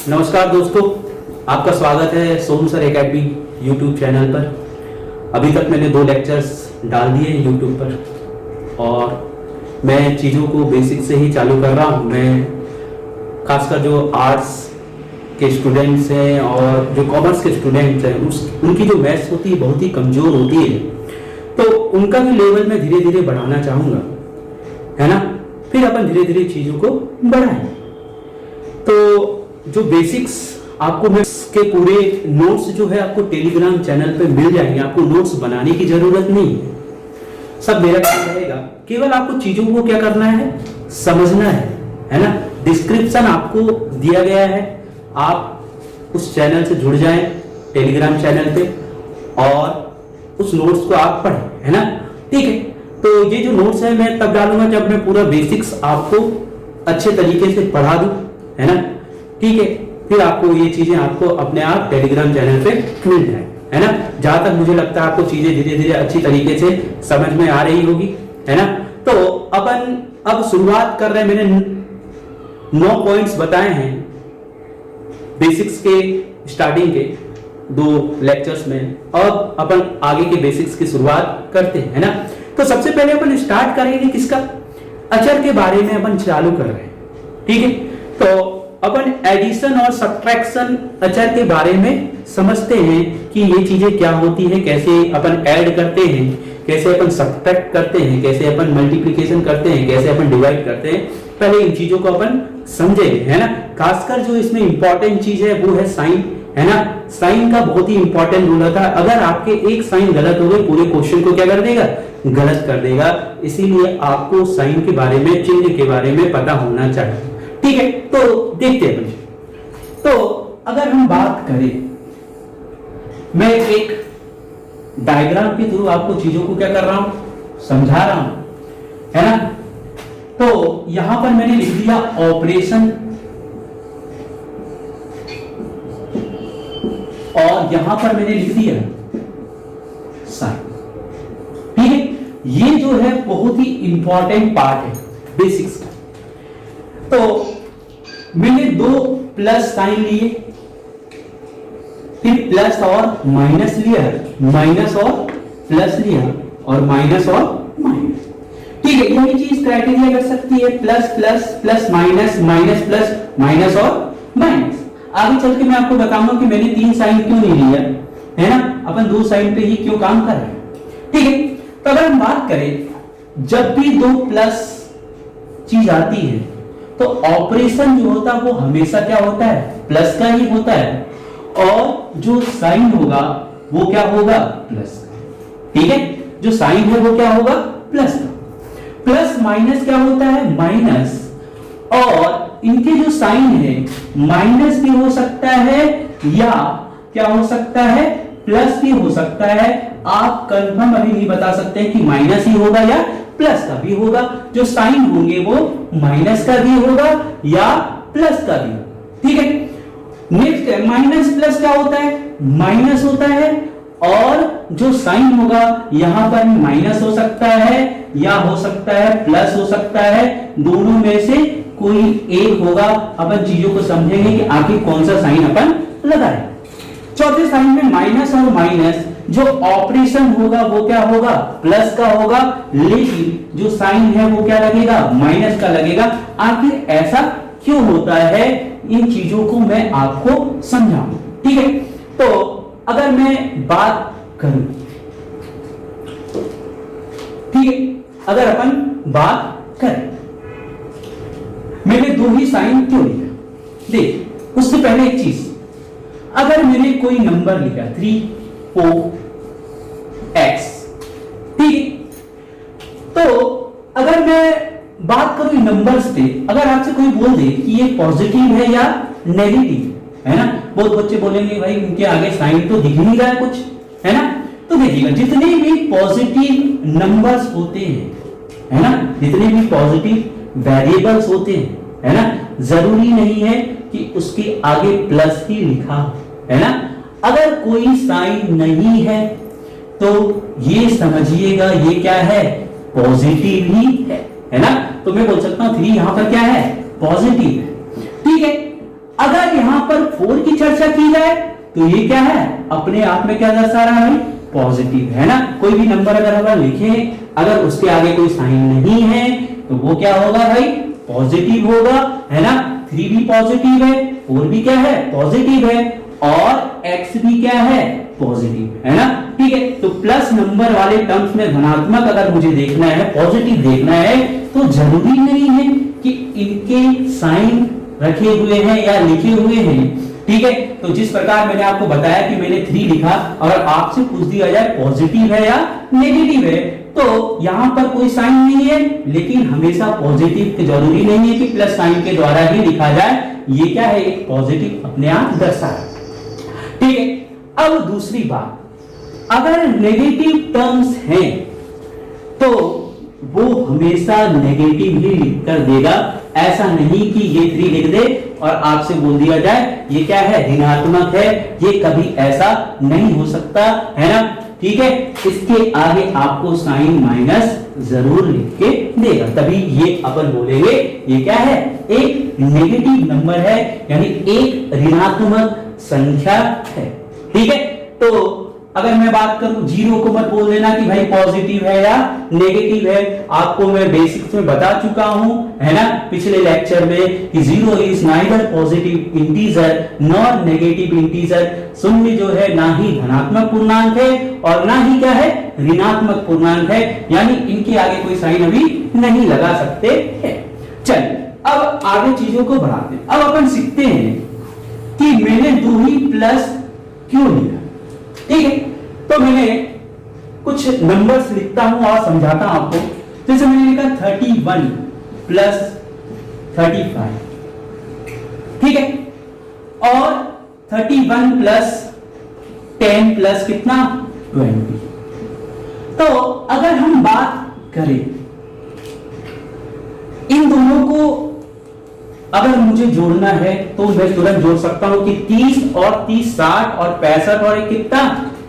नमस्कार दोस्तों, आपका स्वागत है Sonu sir academy YouTube channel पर। अभी तक मैंने 2 लेक्चर्स डाल दिए यूट्यूब पर और मैं चीज़ों को बेसिक से ही चालू कर रहा हूँ। मैं खासकर जो आर्ट्स के स्टूडेंट्स हैं और जो कॉमर्स के स्टूडेंट्स हैं उनकी जो मैथ्स होती है बहुत ही कमज़ोर होती है, तो उनका भी लेवल मैं धीरे धीरे बढ़ाना चाहूँगा, है ना। फिर अपन धीरे धीरे चीज़ों को बढ़ाएं। तो जो बेसिक्स आपको मैं इसके पूरे नोट्स जो है आपको टेलीग्राम चैनल पे मिल जाएंगे। आपको नोट्स बनाने की जरूरत नहीं है, सब मेरा काम रहेगा। केवल आपको चीजों को क्या करना है, समझना है ना। डिस्क्रिप्शन आपको दिया गया है, आप उस चैनल से जुड़ जाएं टेलीग्राम चैनल पे और उस नोट्स को आप पढ़ें, है ना। ठीक है, तो ये जो नोट्स है मैं तब डालूंगा जब मैं पूरा बेसिक्स आपको अच्छे तरीके से पढ़ा दूं, है ना। ठीक है, फिर आपको ये चीजें आपको अपने आप टेलीग्राम चैनल पे मिल जाए, है ना। जहां तक मुझे लगता है आपको चीजें धीरे धीरे अच्छी तरीके से समझ में आ रही होगी, है ना। तो अपन अब शुरुआत कर रहे हैं। मैंने 9 पॉइंट्स बताए हैं बेसिक्स के स्टार्टिंग के 2 लेक्चर्स में। अब अपन आगे के बेसिक्स की शुरुआत करते हैं, है ना। तो सबसे पहले अपन स्टार्ट करेंगे किसका, अचर के बारे में अपन चालू कर रहे हैं। ठीक है, तो अपन एडिशन और सब्ट्रैक्शन अचर के बारे में समझते हैं कि ये चीजें क्या होती है, कैसे अपन ऐड करते हैं, कैसे अपन सब्ट्रैक्ट करते हैं, कैसे अपन मल्टीप्लिकेशन करते हैं, कैसे अपन डिवाइड करते हैं। पहले इन चीजों को अपन समझेंगे, है ना। खासकर जो इसमें इंपॉर्टेंट चीज है वो है साइन, है ना। साइन का बहुत ही इंपॉर्टेंट रोल होता है। अगर आपके एक साइन गलत हो गए पूरे क्वेश्चन को क्या कर देगा, गलत कर देगा। इसीलिए आपको साइन के बारे में, चिन्ह के बारे में पता होना चाहिए। ठीक है, तो देखते हैं। तो अगर हम बात करें, मैं एक डायग्राम के थ्रू आपको चीजों को क्या कर रहा हूं, समझा रहा हूं, है ना। तो यहां पर मैंने लिख दिया ऑपरेशन और यहां पर मैंने लिख दिया साइन। ठीक है, ये जो है बहुत ही इंपॉर्टेंट पार्ट है बेसिक्स का। तो मैंने 2 प्लस साइन लिए, फिर प्लस और माइनस लिया, माइनस और प्लस लिया और माइनस और माइनस। ठीक है, यही चीज क्राइटेरिया कर सकती है, plus plus plus minus, minus plus minus और माइनस। आगे चल के मैं आपको बताऊंगा कि मैंने 3 साइन क्यों नहीं लिया, है ना। अपन 2 साइन पे ही क्यों काम कर रहे हैं। ठीक है, तो अगर हम बात करें, जब भी 2 प्लस चीज आती है तो ऑपरेशन जो होता है वो हमेशा क्या होता है, प्लस का ही होता है। और जो साइन होगा वो क्या होगा, प्लस का। ठीक है, जो साइन है वो क्या होगा, प्लस का। प्लस माइनस क्या होता है, माइनस। और इनके जो साइन है माइनस भी हो सकता है या क्या हो सकता है, प्लस भी हो सकता है। आप कंफर्म अभी नहीं बता सकते कि माइनस ही होगा या प्लस का भी होगा। जो साइन होंगे वो माइनस का भी होगा या प्लस का भी। ठीक है, नेक्स्ट है माइनस प्लस क्या होता है, माइनस होता है। और जो साइन होगा यहां पर माइनस हो सकता है या हो सकता है प्लस हो सकता है, दोनों में से कोई एक होगा। अपन चीजों को समझेंगे कि आखिर कौन सा साइन अपन लगाए। चौथे साइन में माइनस और माइनस, जो ऑपरेशन होगा वो क्या होगा, प्लस का होगा, लेकिन जो साइन है वो क्या लगेगा, माइनस का लगेगा। आखिर ऐसा क्यों होता है, इन चीजों को मैं आपको समझाऊं। ठीक है, तो अगर मैं बात करूं, ठीक है, अगर अपन बात करें, मैंने 2 ही साइन क्यों लिया, देख उससे पहले एक चीज, अगर मैंने कोई नंबर लिया 3, 4, x, ठीक, तो अगर मैं बात करूं नंबर्स पे, अगर आपसे कोई बोल दे कि ये पॉजिटिव है या नेगेटिव, है ना। बहुत बच्चे बोलेंगे भाई उनके आगे साइन तो दिख नहीं रहा है कुछ, है ना। तो देखिएगा, जितने भी पॉजिटिव नंबर्स होते हैं, है ना, जितने भी पॉजिटिव वेरिएबल्स होते हैं, है ना, जरूरी नहीं है कि उसके आगे प्लस ही लिखा हो, है ना। अगर कोई साइन नहीं है तो ये समझिएगा ये क्या है, पॉजिटिव ही है ना। तो मैं बोल सकता हूं 3 यहां पर क्या है, पॉजिटिव है। ठीक है, अगर यहां पर 4 की चर्चा की जाए तो ये क्या है, अपने आप में क्या दर्शा रहा है, पॉजिटिव है ना। कोई भी नंबर अगर हम लिखें, अगर उसके आगे कोई साइन नहीं है तो वो क्या होगा भाई, पॉजिटिव होगा, है ना। 3 भी पॉजिटिव है, 4 भी क्या है, पॉजिटिव है, और x भी क्या है, पॉजिटिव है ना। ठीक है, तो प्लस नंबर वाले टर्म्स में धनात्मक अगर मुझे देखना है, पॉजिटिव देखना है, तो जरूरी नहीं है कि इनके साइन रखे हुए हैं या लिखे हुए हैं। ठीक है, तो जिस प्रकार मैंने आपको बताया कि मैंने 3 लिखा, अगर आपसे पूछ दिया जाए पॉजिटिव है या नेगेटिव है, तो यहां पर कोई साइन नहीं है, लेकिन हमेशा पॉजिटिव के जरूरी नहीं है कि प्लस साइन के द्वारा ही लिखा जाए। ये क्या है, एक पॉजिटिव अपने आप दर्शा है। ठीक है, अब दूसरी बात, अगर नेगेटिव टर्म्स हैं तो वो हमेशा नेगेटिव ही लिख कर देगा। ऐसा नहीं कि ये 3 लिख दे और आपसे बोल दिया जाए ये क्या है, ऋणात्मक है, ये कभी ऐसा नहीं हो सकता, है ना। ठीक है, इसके आगे आपको साइन माइनस जरूर लिख के देगा, तभी ये अपन बोलेंगे ये क्या है, एक नेगेटिव नंबर है, यानी एक ऋणात्मक संख्या है। ठीक है, तो अगर मैं बात करूं, 0 को मत बोल देना कि भाई पॉजिटिव है या नेगेटिव है। आपको मैं बेसिक्स में बता चुका हूं, है ना, पिछले लेक्चर में कि 0 is neither positive integer nor negative integer. शून्य जो है ना ही धनात्मक पूर्णांक है और ना ही क्या है, ऋणात्मक पूर्णांक है, यानी इनके आगे कोई साइन अभी नहीं लगा सकते हैं। चलिए अब आगे चीजों को बढ़ाते हैं। अब अपन सीखते हैं कि मैंने 2 ही प्लस क्यों लिया। ठीक है, तो मैंने कुछ नंबर्स लिखता हूं और समझाता हूं आपको। जैसे मैंने लिखा 31 प्लस 35, ठीक है, और 31 प्लस 10 प्लस कितना, 20। तो अगर हम बात करें इन दोनों को, अगर मुझे जोड़ना है तो मैं तुरंत जोड़ सकता हूं कि 30 और 30 60 और 65 और कितना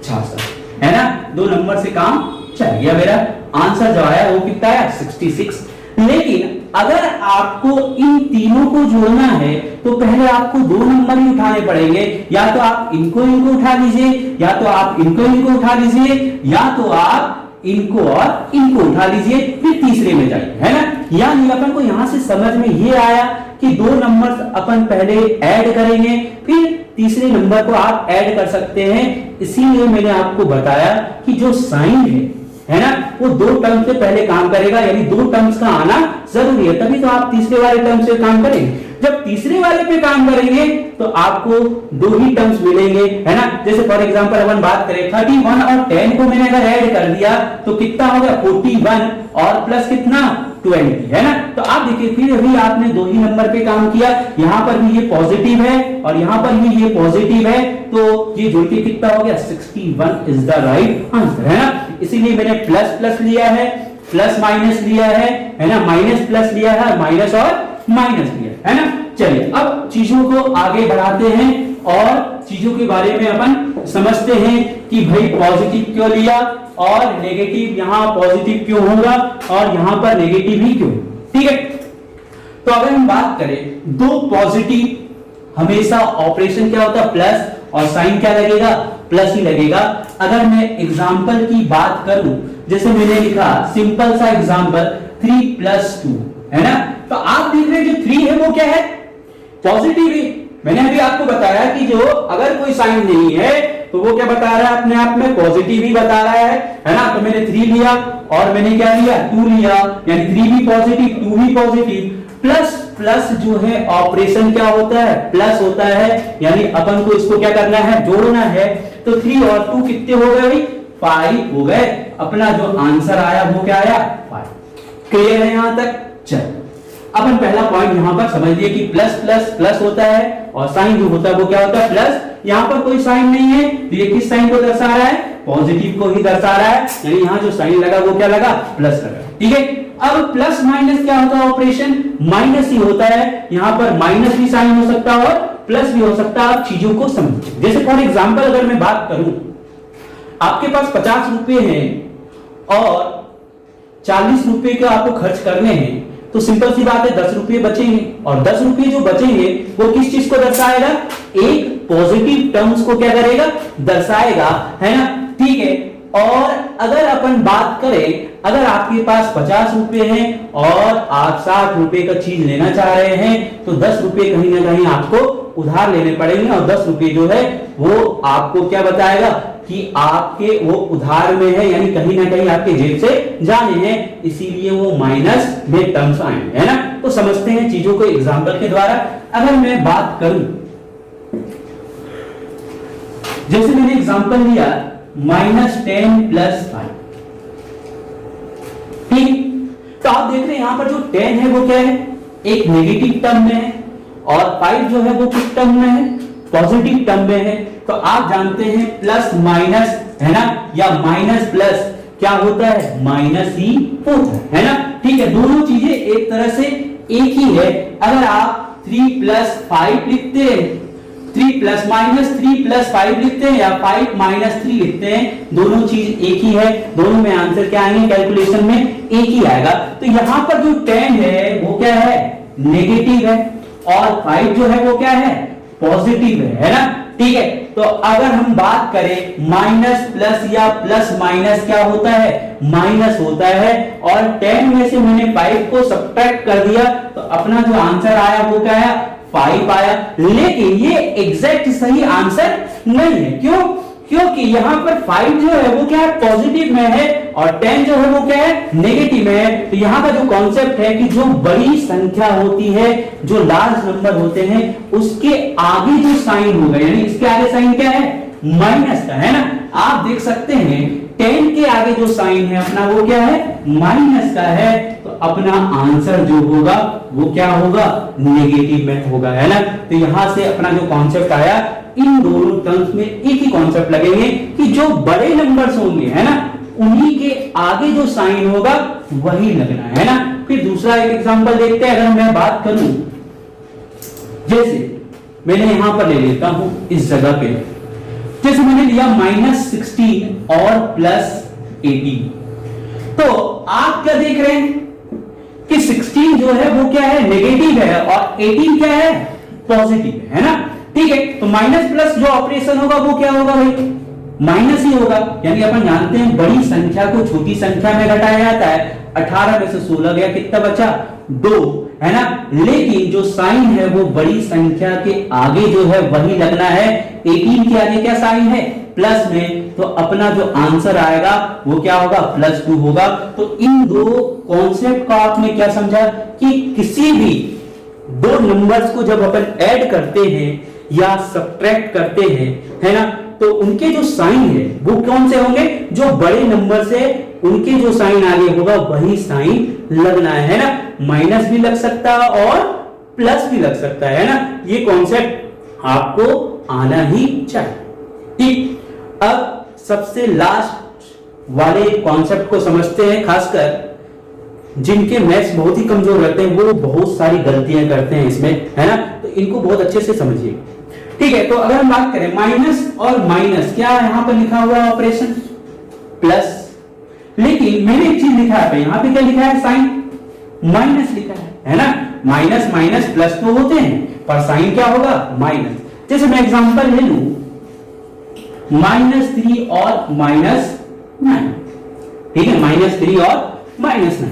66, है ना। 2 नंबर से काम चल गया, मेरा आंसर जो आया वो कितना है, 66। लेकिन अगर आपको इन तीनों को जोड़ना है तो पहले आपको 2 नंबर ही उठाने पड़ेंगे। या तो आप इनको उठा लीजिए, या तो आप इनको उठा लीजिए, या तो आप इनको और इनको उठा लीजिए, फिर तीसरे में जाइए, है ना। यानी अपन को यहां से समझ में ये आया कि 2 नंबर्स अपन पहले ऐड करेंगे, फिर तीसरे नंबर को आप ऐड कर सकते हैं। इसीलिए मैंने आपको बताया कि जो साइन है ना, वो 2 टर्म से पहले काम करेगा, यानी 2 टर्म्स का आना जरूरी है, तभी तो आप तीसरे वाले टर्म से काम करेंगे। जब तीसरे वाले पे काम करेंगे तो आपको 2 ही टर्म्स मिलेंगे, है ना। जैसे फॉर एग्जांपल अपन बात करें 31 और 10 को मैंने अगर ऐड कर दिया तो कितना हो गया, 41 और प्लस कितना, 20, है ना। तो आप देखिए फिर भी आपने 2 ही नंबर पे काम किया, यहां पर भी ये पॉजिटिव है और यहां पर भी ये पॉजिटिव है, तो ये जुड़ के कितना हो गया, 61 इज द राइट आंसर, है ना। इसीलिए मैंने प्लस प्लस लिया है, प्लस माइनस लिया है ना, माइनस प्लस लिया है, माइनस और माइनस लिया है ना। चलिए अब चीजों को आगे बढ़ाते हैं और चीजों के बारे में अपन समझते हैं कि भाई पॉजिटिव क्यों लिया और नेगेटिव, यहां पॉजिटिव क्यों होगा और यहां पर नेगेटिव ही क्यों। ठीक है, तो अगर हम बात करें 2 पॉजिटिव, हमेशा ऑपरेशन क्या होता है, प्लस, और साइन क्या लगेगा, प्लस ही लगेगा। अगर मैं एग्जांपल की बात करूं, जैसे मैंने लिखा सिंपल सा एग्जांपल 3 + 2, है ना। तो आप देख रहे हैं जो 3 है वो क्या है, पॉजिटिव है। मैंने अभी आपको बताया कि जो अगर कोई साइन नहीं है तो वो क्या बता रहा है, अपने आप में पॉजिटिव ही बता रहा है ना। तो मैंने 3 लिया और मैंने क्या लिया, 2 लिया, यानी 3 भी पॉजिटिव 2 भी पॉजिटिव। प्लस प्लस जो है ऑपरेशन क्या होता है, प्लस होता है, यानी अपन को इसको क्या करना है, जोड़ना है। तो 3 और 2 कितने हो गए भाई, 5 हो गए। अपना जो आंसर आया वो क्या आया, 5। क्लियर है यहां तक। चल अपन पहला पॉइंट यहां पर समझ लिए कि प्लस प्लस प्लस होता है और साइन जो होता है वो क्या होता है, प्लस। यहां पर कोई साइन नहीं है तो ये किस साइन को दर्शा रहा है, पॉजिटिव को ही दर्शा रहा है, यानी यहां जो साइन लगा वो क्या लगा, प्लस लगा। ठीक है, अब प्लस माइनस क्या होता है, ऑपरेशन माइनस ही होता है। यहां पर माइनस भी साइन हो सकता है और प्लस भी हो सकता है। आप चीजों को समझिए। जैसे फॉर एग्जांपल अगर मैं बात करूं, आपके पास 50 रुपए हैं और 40 रुपए का आपको खर्च करने हैं, तो सिंपल सी बात है 10 रुपये बचेंगे, और 10 रुपये जो बचेंगे वो किस चीज को दर्शाएगा, एक पॉजिटिव टर्म्स को क्या करेगा, दर्शाएगा, है ना। ठीक है, और अगर अपन बात करें, अगर आपके पास 50 रुपए हैं और आप 60 रुपए का चीज लेना चाह रहे हैं, तो 10 रुपए कहीं ना कहीं आपको उधार लेने पड़ेंगे, और 10 रुपए जो है वो आपको क्या बताएगा कि आपके वो उधार में है, यानी कहीं ना कहीं आपके जेब से जाने हैं, इसीलिए वो माइनस में टर्म्स आएंगे, है ना। तो समझते हैं चीजों को एग्जांपल के द्वारा। अगर मैं बात करूं, जैसे मैंने एग्जांपल लिया -10 + 5, ठीक। तो आप देख रहे हैं यहां पर जो 10 है वो क्या है, एक नेगेटिव टर्म में है, और 5 जो है वो किस टर्म में है, पॉजिटिव टर्म में है। तो आप जानते हैं प्लस माइनस, है ना, या माइनस प्लस क्या होता है, माइनस ही होता है ना। ठीक है, दोनों चीजें एक तरह से एक ही है। अगर आप 3 + 5 लिखते हैं, 3 + -3 + 5 लिखते हैं, या 5 - 3 लिखते हैं, दोनों चीज एक ही है, दोनों में आंसर क्या आएंगे, कैलकुलेशन में एक ही आएगा। तो यहां पर जो 10 है वो क्या है, नेगेटिव है, और 5 जो है वो क्या है, पॉजिटिव है ना। ठीक है, तो अगर हम बात करें माइनस प्लस या प्लस माइनस क्या होता है, माइनस होता है, और 10 में से मैंने 5 को सब्ट्रैक्ट कर दिया, तो अपना जो आंसर आया वो क्या आया, 5 आया। लेकिन ये एग्जैक्ट सही आंसर नहीं है, क्यों, क्योंकि यहां पर 5 जो है वो क्या है, पॉजिटिव में है, और 10 जो है वो क्या है, नेगेटिव में है। तो यहां का जो कॉन्सेप्ट है कि जो बड़ी संख्या होती है, जो लार्ज नंबर होते हैं, उसके आगे जो साइन होगा, यानी इसके आगे साइन क्या है, माइनस का, है ना। आप देख सकते हैं 10 के आगे जो साइन है अपना वो क्या है, माइनस का है, तो अपना आंसर जो होगा वो क्या होगा, नेगेटिव में होगा, है ना। तो यहां से अपना जो कॉन्सेप्ट आया, इन दोनों टर्म्स में एक ही कॉन्सेप्ट लगेंगे कि जो बड़े नंबर्स होंगे, है ना, उन्हीं के आगे जो साइन होगा वही लगना है ना। फिर दूसरा एक एग्जांपल देखते हैं। अगर मैं बात करूं, जैसे मैंने यहां पर ले लेता हूं इस जगह पे, जैसे मैंने लिया -16 और +18, तो आप क्या देख रहे हैं कि 16 जो है वो क्या है, नेगेटिव है, और 18 क्या है, पॉजिटिव है ना। ठीक है, तो माइनस प्लस जो ऑपरेशन होगा वो क्या होगा भाई, माइनस ही होगा। यानी अपन जानते हैं बड़ी संख्या को छोटी संख्या में घटाया जाता है, 18 में से 16 गया, कितना बचा, 2, है ना। लेकिन जो साइन है वो बड़ी संख्या के आगे जो है वही लगना है। 18 के आगे क्या साइन है, प्लस में, तो अपना जो आंसर आएगा वो क्या होगा, +2 होगा। तो इन दो कॉन्सेप्ट का आपने क्या समझा कि किसी भी दो नंबर्स को जब अपन ऐड करते हैं या सब्ट्रैक्ट करते हैं, है ना, तो उनके जो साइन है वो कौन से होंगे, जो बड़े नंबर से उनके जो साइन आगे होगा वही साइन लगना है ना। माइनस भी लग सकता है और प्लस भी लग सकता है ना। ये कॉन्सेप्ट आपको आना ही चाहिए। ठीक, अब सबसे लास्ट वाले कॉन्सेप्ट को समझते हैं। खासकर जिनके मैथ्स बहुत ही कमजोर रहते हैं वो बहुत सारी गलतियां करते हैं इसमें, है ना, तो इनको बहुत अच्छे से समझिए। ठीक है, तो अगर हम बात करें माइनस और माइनस, क्या यहां पर लिखा हुआ है ऑपरेशन, प्लस, लेकिन मैंने एक चीज लिखा है, यहां पे क्या लिखा है, साइन माइनस लिखा है ना। माइनस माइनस प्लस तो होते हैं, पर साइन क्या होगा, माइनस। जैसे मैं एग्जांपल ले लूं, -3 और -9, ठीक है, -3 और -9।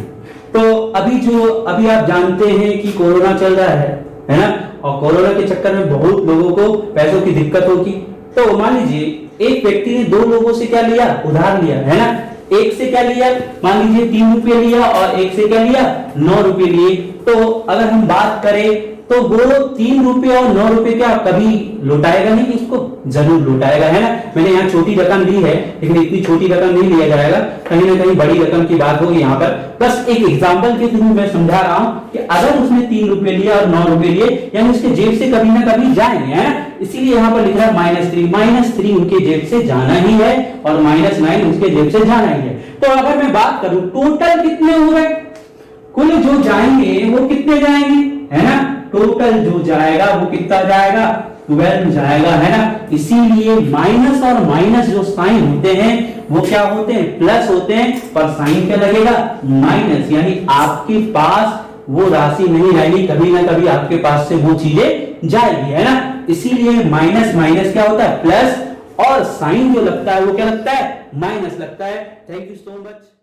तो अभी आप जानते हैं कि कोरोना चल रहा है ना, और कोरोना के चक्कर में बहुत लोगों को पैसों की दिक्कत होगी। तो मान लीजिए एक व्यक्ति ने 2 लोगों से क्या लिया, उधार लिया, है ना। एक से क्या लिया, मान लीजिए 3 रुपये लिया, और एक से क्या लिया, 9 रुपये लिए। तो अगर हम बात करें तो वो 3 रुपये और 9 रुपये क्या कभी लौटाएगा नहीं, इसको जरूर लौटाएगा, है ना। मैंने यहाँ छोटी रकम ली है, लेकिन इतनी छोटी रकम नहीं लिया जाएगा, कहीं ना कहीं बड़ी रकम की बात होगी यहाँ पर। बस एक एग्जांपल के थ्रू मैं समझा रहा हूँ कि अगर उसने 3 रुपये लिया और 9 रुपये लिए, यानी उसके जेब से कभी ना कभी जाएंगे, है ना। इसीलिए यहाँ पर लिख रहा है -3 उनके जेब से जाना ही है, और -9 उसके जेब से जाना ही है। तो अगर मैं बात करूं टोटल कितने हो गए, कुल जो जाएंगे वो कितने जाएंगे, है ना। टोटल जो जाएगा वो कितना जाएगा, 12 जाएगा, है ना। इसीलिए माइनस और माइनस जो साइन होते हैं वो क्या होते हैं, प्लस होते हैं, पर साइन क्या लगेगा, माइनस। यानी आपके पास वो राशि नहीं रहेगी, कभी ना कभी आपके पास से वो चीजें जाएगी, है ना। इसीलिए माइनस माइनस क्या होता है, प्लस, और साइन जो लगता है वो क्या लगता है, माइनस लगता है। Thank you so much.